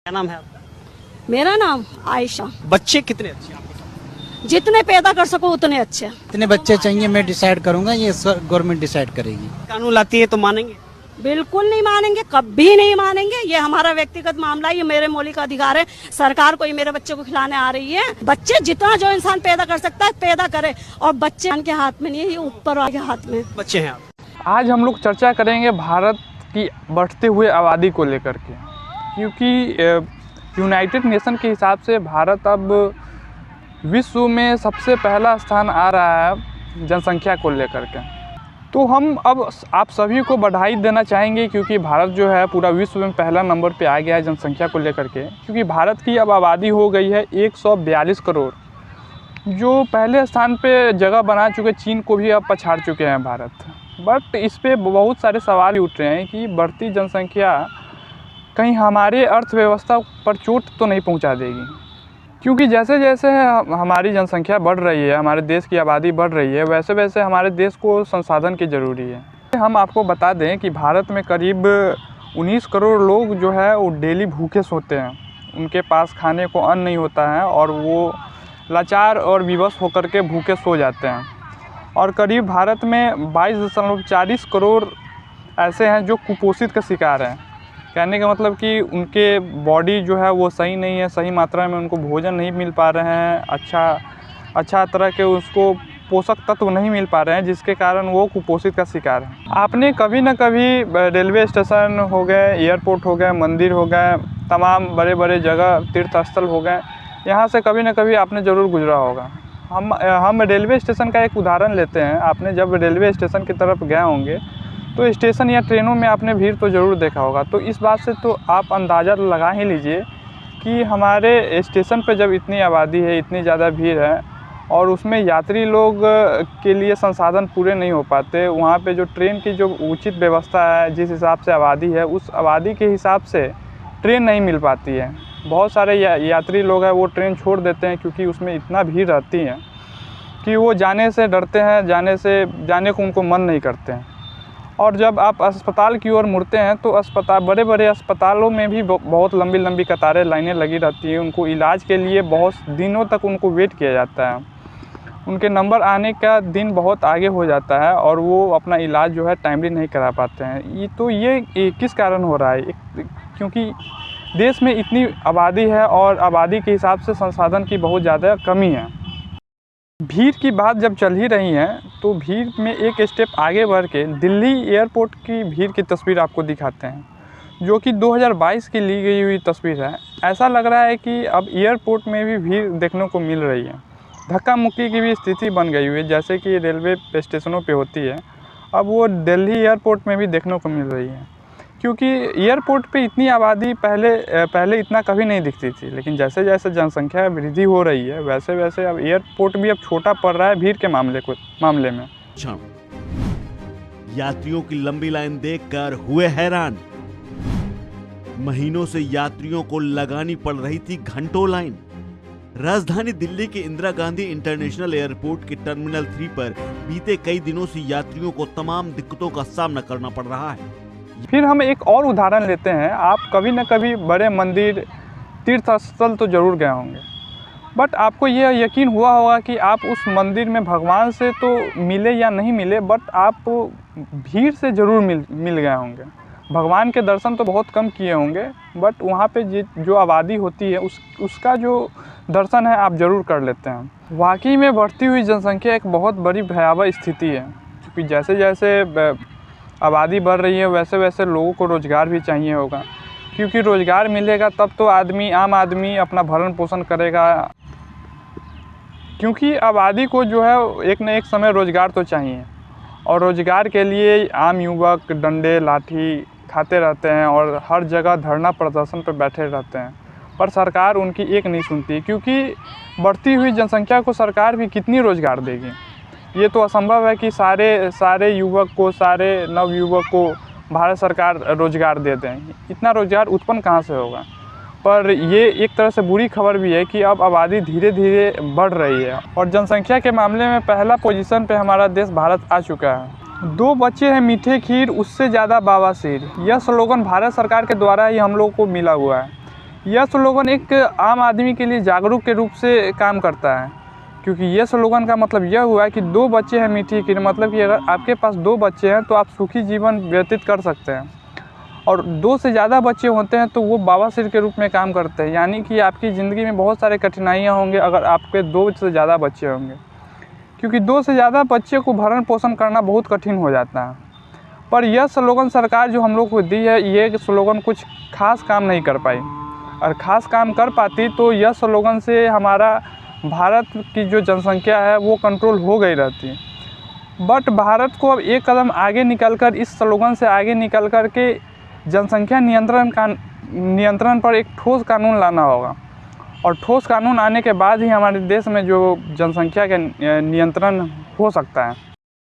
क्या नाम है आपका? मेरा नाम आयशा। बच्चे कितने अच्छे हैं आपके साथ? जितने पैदा कर सको उतने अच्छे। इतने बच्चे चाहिए मैं डिसाइड करूंगा, ये गवर्नमेंट डिसाइड करेगी। कानून लाती है तो मानेंगे? बिल्कुल नहीं मानेंगे, कभी नहीं मानेंगे। ये हमारा व्यक्तिगत मामला है, ये मेरे मौलिक अधिकार है। सरकार कोई मेरे बच्चे को खिलाने आ रही है। बच्चे जितना जो इंसान पैदा कर सकता है पैदा करे, और बच्चे के हाथ में नहीं है, ये ऊपर वाले के हाथ में। बच्चे हैं आप? आज हम लोग चर्चा करेंगे भारत की बढ़ते हुए आबादी को लेकर के, क्योंकि यूनाइटेड नेशन के हिसाब से भारत अब विश्व में सबसे पहला स्थान आ रहा है जनसंख्या को लेकर के। तो हम अब आप सभी को बधाई देना चाहेंगे, क्योंकि भारत जो है पूरा विश्व में पहला नंबर पे आ गया है जनसंख्या को लेकर के। क्योंकि भारत की अब आबादी हो गई है 142 करोड़, जो पहले स्थान पे जगह बना चुके चीन को भी अब पछाड़ चुके हैं भारत। बट इस पे बहुत सारे सवाल उठ रहे हैं कि बढ़ती जनसंख्या कहीं हमारे अर्थव्यवस्था पर चोट तो नहीं पहुंचा देगी, क्योंकि जैसे जैसे हमारी जनसंख्या बढ़ रही है, हमारे देश की आबादी बढ़ रही है, वैसे वैसे हमारे देश को संसाधन की ज़रूरी है। हम आपको बता दें कि भारत में करीब 19 करोड़ लोग जो है वो डेली भूखे सोते हैं। उनके पास खाने को अन्न नहीं होता है और वो लाचार और विवश होकर के भूखे सो जाते हैं। और करीब भारत में 22.40 करोड़ ऐसे हैं जो कुपोषित का शिकार हैं। कहने का मतलब कि उनके बॉडी जो है वो सही नहीं है, सही मात्रा में उनको भोजन नहीं मिल पा रहे हैं, अच्छा तरह के उसको पोषक तत्व नहीं मिल पा रहे हैं, जिसके कारण वो कुपोषित का शिकार है। आपने कभी ना कभी रेलवे स्टेशन हो गए, एयरपोर्ट हो गए, मंदिर हो गए, तमाम बड़े बड़े जगह तीर्थ स्थल हो गए, यहाँ से कभी ना कभी आपने ज़रूर गुजरा होगा। हम रेलवे स्टेशन का एक उदाहरण लेते हैं। आपने जब रेलवे स्टेशन की तरफ गए होंगे तो स्टेशन या ट्रेनों में आपने भीड़ तो ज़रूर देखा होगा। तो इस बात से तो आप अंदाज़ा लगा ही लीजिए कि हमारे स्टेशन पे जब इतनी आबादी है, इतनी ज़्यादा भीड़ है, और उसमें यात्री लोग के लिए संसाधन पूरे नहीं हो पाते, वहाँ पे जो ट्रेन की जो उचित व्यवस्था है, जिस हिसाब से आबादी है, उस आबादी के हिसाब से ट्रेन नहीं मिल पाती है। बहुत सारे यात्री लोग हैं वो ट्रेन छोड़ देते हैं, क्योंकि उसमें इतना भीड़ रहती है कि वो जाने से डरते हैं, जाने को उनको मन नहीं करते हैं। और जब आप अस्पताल की ओर मुड़ते हैं तो बड़े बड़े अस्पतालों में भी बहुत लंबी लंबी कतारें, लाइनें लगी रहती हैं। उनको इलाज के लिए बहुत दिनों तक उनको वेट किया जाता है। उनके नंबर आने का दिन बहुत आगे हो जाता है और वो अपना इलाज जो है टाइमली नहीं करा पाते हैं। ये किस कारण हो रहा है? क्योंकि देश में इतनी आबादी है और आबादी के हिसाब से संसाधन की बहुत ज़्यादा कमी है। भीड़ की बात जब चल ही रही है तो भीड़ में एक स्टेप आगे बढ़ के दिल्ली एयरपोर्ट की भीड़ की तस्वीर आपको दिखाते हैं, जो कि 2022 की ली गई हुई तस्वीर है। ऐसा लग रहा है कि अब एयरपोर्ट में भी भीड़ देखने को मिल रही है। धक्का मुक्की की भी स्थिति बन गई हुई है, जैसे कि रेलवे स्टेशनों पे होती है, अब वो दिल्ली एयरपोर्ट में भी देखने को मिल रही है। क्योंकि एयरपोर्ट पे इतनी आबादी पहले इतना कभी नहीं दिखती थी, लेकिन जैसे जैसे जनसंख्या वृद्धि हो रही है वैसे वैसे अब एयरपोर्ट भी अब छोटा पड़ रहा है भीड़ के मामले में। यात्रियों की लंबी लाइन देखकर हुए हैरान। महीनों से यात्रियों को लगानी पड़ रही थी घंटों लाइन। राजधानी दिल्ली के इंदिरा गांधी इंटरनेशनल एयरपोर्ट के टर्मिनल 3 पर बीते कई दिनों से यात्रियों को तमाम दिक्कतों का सामना करना पड़ रहा है। फिर हम एक और उदाहरण लेते हैं। आप कभी न कभी बड़े मंदिर, तीर्थ स्थल तो ज़रूर गए होंगे, बट आपको यह यकीन हुआ होगा कि आप उस मंदिर में भगवान से तो मिले या नहीं मिले, बट आप भीड़ से ज़रूर मिल गए होंगे। भगवान के दर्शन तो बहुत कम किए होंगे, बट वहाँ पे जो आबादी होती है उसका जो दर्शन है आप ज़रूर कर लेते हैं। वाकई में बढ़ती हुई जनसंख्या एक बहुत बड़ी भयावह स्थिति है, क्योंकि जैसे जैसे आबादी बढ़ रही है वैसे वैसे लोगों को रोज़गार भी चाहिए होगा, क्योंकि रोज़गार मिलेगा तब तो आम आदमी अपना भरण पोषण करेगा। क्योंकि आबादी को जो है एक न एक समय रोज़गार तो चाहिए, और रोज़गार के लिए आम युवक डंडे लाठी खाते रहते हैं और हर जगह धरना प्रदर्शन पर बैठे रहते हैं, पर सरकार उनकी एक नहीं सुनती। क्योंकि बढ़ती हुई जनसंख्या को सरकार भी कितनी रोज़गार देगी? ये तो असंभव है कि सारे युवक को, सारे नवयुवक को भारत सरकार रोज़गार दे दें। इतना रोज़गार उत्पन्न कहाँ से होगा? पर ये एक तरह से बुरी खबर भी है कि अब आबादी धीरे धीरे बढ़ रही है और जनसंख्या के मामले में पहला पोजीशन पे हमारा देश भारत आ चुका है। 2 बच्चे हैं मीठे खीर, उससे ज़्यादा बाबा सिर, यह स्लोगन भारत सरकार के द्वारा ही हम लोग को मिला हुआ है। यह स्लोगन एक आम आदमी के लिए जागरूक के रूप से काम करता है, क्योंकि यह स्लोगन का मतलब यह हुआ है कि 2 बच्चे हैं मीठी खीर, मतलब कि अगर आपके पास 2 बच्चे हैं तो आप सुखी जीवन व्यतीत कर सकते हैं, और 2 से ज़्यादा बच्चे होते हैं तो वो बवासीर के रूप में काम करते हैं, यानी कि आपकी ज़िंदगी में बहुत सारे कठिनाइयाँ होंगे अगर आपके 2 से ज़्यादा बच्चे होंगे, क्योंकि 2 से ज़्यादा बच्चे को भरण पोषण करना बहुत कठिन हो जाता है। पर यह स्लोगन सरकार जो हम लोग को दी है, ये स्लोगन कुछ खास काम नहीं कर पाई, और ख़ास काम कर पाती तो यह स्लोगन से हमारा भारत की जो जनसंख्या है वो कंट्रोल हो गई रहती। बट भारत को अब एक कदम आगे निकलकर, इस स्लोगन से आगे निकल कर के जनसंख्या नियंत्रण पर एक ठोस कानून लाना होगा, और ठोस कानून आने के बाद ही हमारे देश में जो जनसंख्या का नियंत्रण हो सकता है।